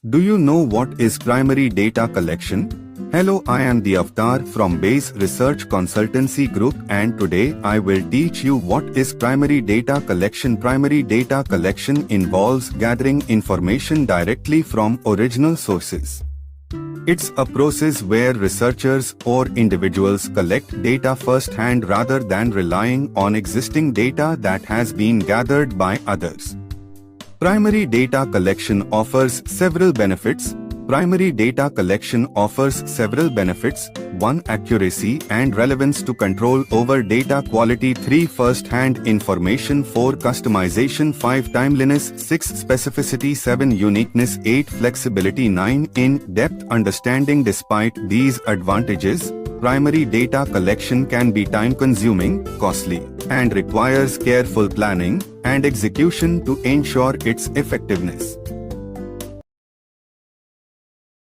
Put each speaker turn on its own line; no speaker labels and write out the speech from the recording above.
Do you know what is primary data collection? Hello, I am the Avatar from Base Research Consultancy Group, and today I will teach you what is primary data collection. Primary data collection involves gathering information directly from original sources. It's a process where researchers or individuals collect data first-hand rather than relying on existing data that has been gathered by others. Primary data collection offers several benefits. Primary data collection offers several benefits. 1. Accuracy and relevance to control over data quality. 3. First-hand information. 4. Customization. 5. Timeliness. 6. Specificity. 7. Uniqueness. 8. Flexibility. 9. In-depth understanding. Despite these advantages, primary data collection can be time-consuming, costly, and requires careful planning and execution to ensure its effectiveness.